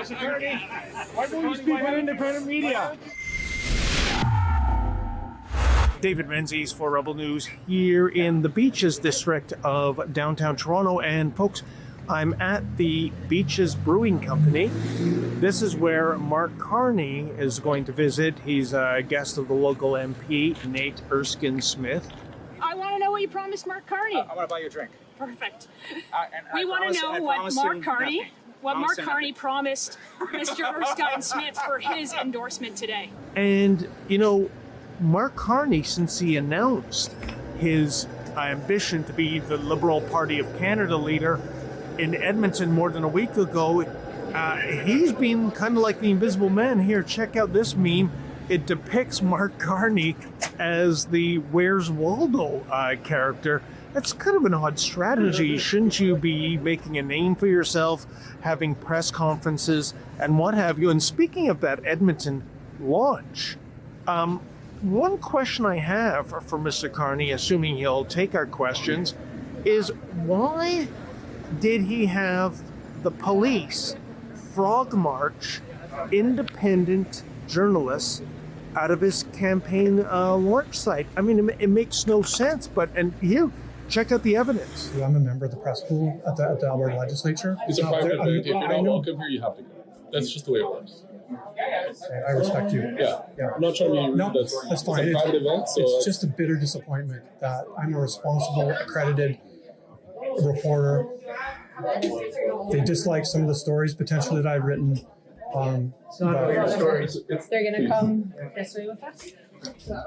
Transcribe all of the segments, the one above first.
Security, why don't you speak with independent media? David Menzies for Rebel News here in the Beaches district of downtown Toronto. And folks, I'm at the Beaches Brewing Company. This is where Mark Carney is going to visit. He's a guest of the local MP, Nate Erskine-Smith. I want to know what you promised Mark Carney. I want to buy you a drink. Perfect. And we want to know what Mark Carney promised Mr. Erskine-Smith for his endorsement today. And, you know, Mark Carney, since he announced his ambition to be the Liberal Party of Canada leader in Edmonton more than a week ago, he's been kind of like the invisible man. Here, check out this meme. It depicts Mark Carney as the Where's Waldo character. That's kind of an odd strategy. Shouldn't you be making a name for yourself, having press conferences and what have you? And speaking of that Edmonton launch, one question I have for Mr. Carney, assuming he'll take our questions, is why did he have the police frog march independent journalists out of his campaign launch site? I mean, it makes no sense, and here, check out the evidence. I'm a member of the press pool at the Alberta Legislature. It's a private event. If you're not welcome here, you have to go. That's just the way it works. I respect you. Yeah. I'm not trying to be rude. No, that's fine. It's a private event. So it's just a bitter disappointment that I'm a responsible, accredited reporter. They dislike some of the stories potentially that I've written. It's not about your stories. They're going to come this way with us.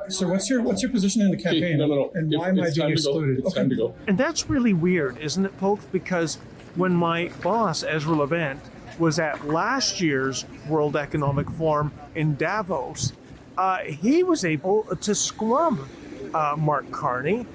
So what's your position in the campaign? No. And why am I being excluded? It's time to go. And that's really weird, isn't it, folks? Because when my boss, Ezra Levant, was at last year's World Economic Forum in Davos, he was able to scrum Mark Carney,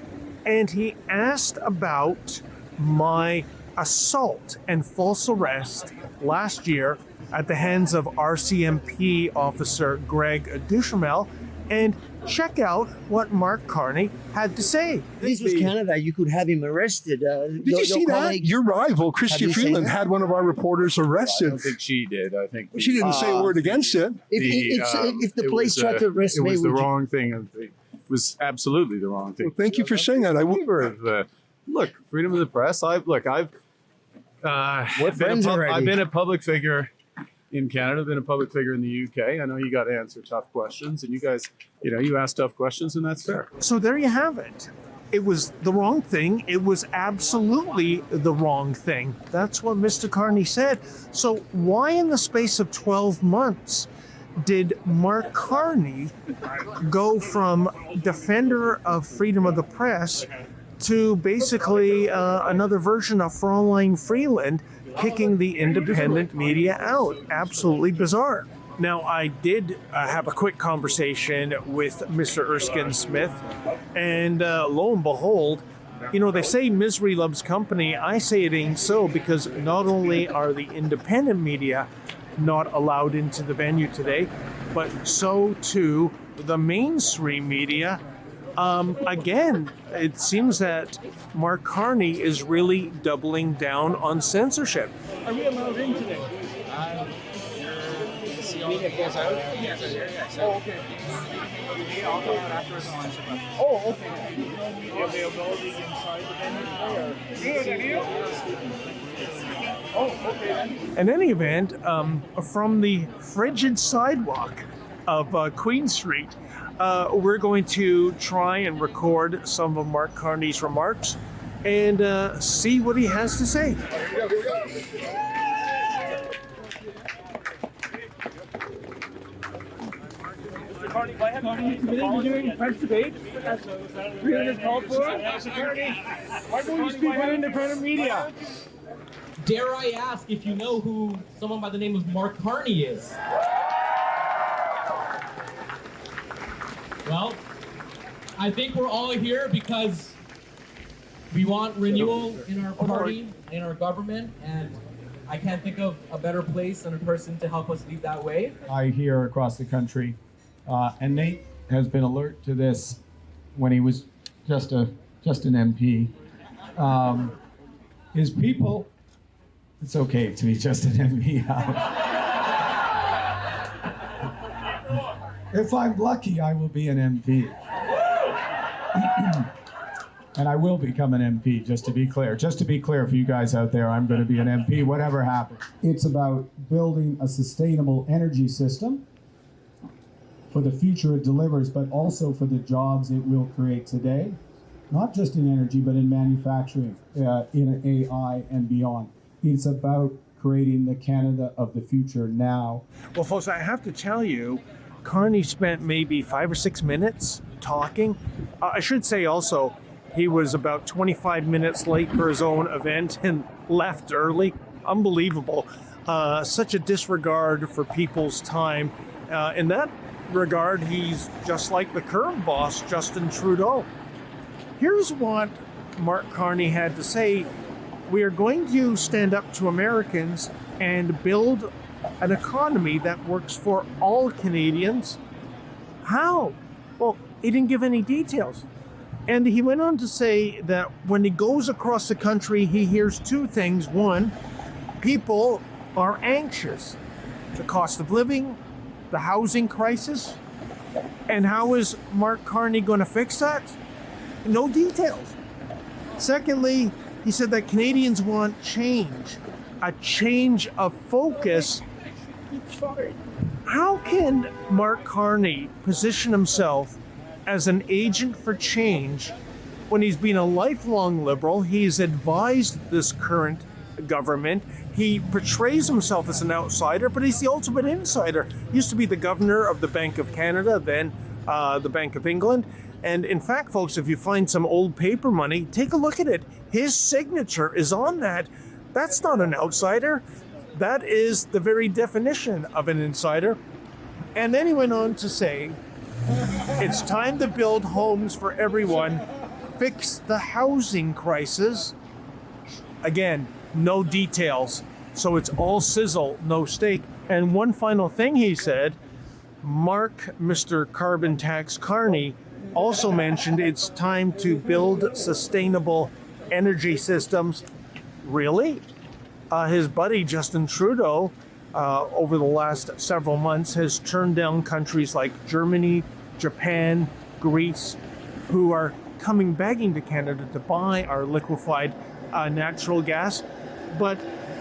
and he asked about my assault and false arrest last year at the hands of RCMP officer Greg Duhamel. And check out what Mark Carney had to say. This was Canada. You could have him arrested. Did you see that? Your rival, Christian Freeland, had one of our reporters arrested. I don't think she did. I think she didn't say a word against it. If the police tried to arrest me, it was the wrong thing. It was absolutely the wrong thing. Well, thank you for saying that. Look, freedom of the press. I've been a public figure in Canada, been a public figure in the UK. I know you got to answer tough questions, and you guys, you ask tough questions, and that's fair. So there you have it. It was the wrong thing. It was absolutely the wrong thing. That's what Mr. Carney said. So why in the space of 12 months did Mark Carney go from defender of freedom of the press to basically another version of Fraulein Freeland, kicking the independent media out? Absolutely bizarre. Now, I did have a quick conversation with Mr. Erskine-Smith, and lo and behold, they say misery loves company. I say it ain't so, because not only are the independent media not allowed into the venue today, but so too the mainstream media. Again, it seems that Mark Carney is really doubling down on censorship. Are we allowed in today? Oh, okay. I'll go out afterwards and lunch. Oh, okay. The availability inside the venue? Oh, okay. In any event, from the frigid sidewalk of Queen Street, we're going to try and record some of Mark Carney's remarks and see what he has to say. Here we go. Carney, why have you been doing press debate? 300 called for? Security, why don't you speak with independent media? Dare I ask if you know who someone by the name of Mark Carney is? Well, I think we're all here because we want renewal in our party, in our government, and I can't think of a better place and a person to help us lead that way. I hear across the country, and Nate has been alert to this when he was just an MP. His people, it's okay to be just an MP. If I'm lucky, I will be an MP. And I will become an MP, just to be clear. Just to be clear for you guys out there, I'm going to be an MP, whatever happens. It's about building a sustainable energy system for the future it delivers, but also for the jobs it will create today. Not just in energy, but in manufacturing, in AI and beyond. It's about creating the Canada of the future now. Well, folks, I have to tell you, Carney spent maybe 5 or 6 minutes talking. I should say also, he was about 25 minutes late for his own event and left early. Unbelievable. Such a disregard for people's time. In that regard, he's just like the current boss, Justin Trudeau. Here's what Mark Carney had to say. We are going to stand up to Americans and build an economy that works for all Canadians. How? Well, he didn't give any details. And he went on to say that when he goes across the country, he hears two things. One, people are anxious. The cost of living, the housing crisis. And how is Mark Carney going to fix that? No details. Secondly, he said that Canadians want change, a change of focus. How can Mark Carney position himself as an agent for change when he's been a lifelong Liberal? He's advised this current government. He portrays himself as an outsider, but he's the ultimate insider. He used to be the governor of the Bank of Canada, then the Bank of England. And in fact, folks, if you find some old paper money, take a look at it. His signature is on that. That's not an outsider. That is the very definition of an insider. And then he went on to say, it's time to build homes for everyone, fix the housing crisis. Again, no details. So it's all sizzle, no steak. And one final thing he said, Mr. Carbon Tax Carney also mentioned it's time to build sustainable energy systems. Really? His buddy Justin Trudeau, over the last several months, has turned down countries like Germany, Japan, Greece, who are coming begging to Canada to buy our liquefied natural gas. But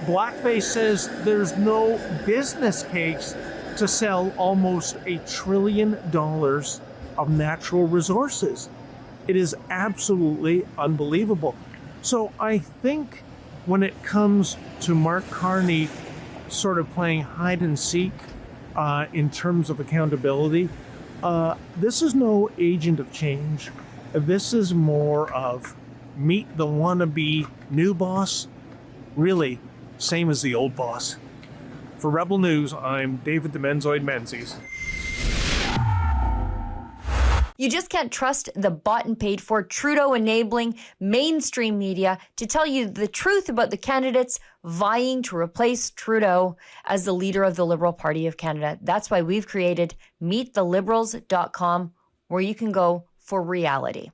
Blackface says there's no business case to sell almost $1 trillion of natural resources. It is absolutely unbelievable. So I think when it comes to Mark Carney sort of playing hide and seek in terms of accountability, this is no agent of change. This is more of meet the wannabe new boss. Really, same as the old boss. For Rebel News, I'm David the Menzoid Menzies. You just can't trust the bought and paid for Trudeau-enabling mainstream media to tell you the truth about the candidates vying to replace Trudeau as the leader of the Liberal Party of Canada. That's why we've created MeetTheLiberals.com, where you can go for reality.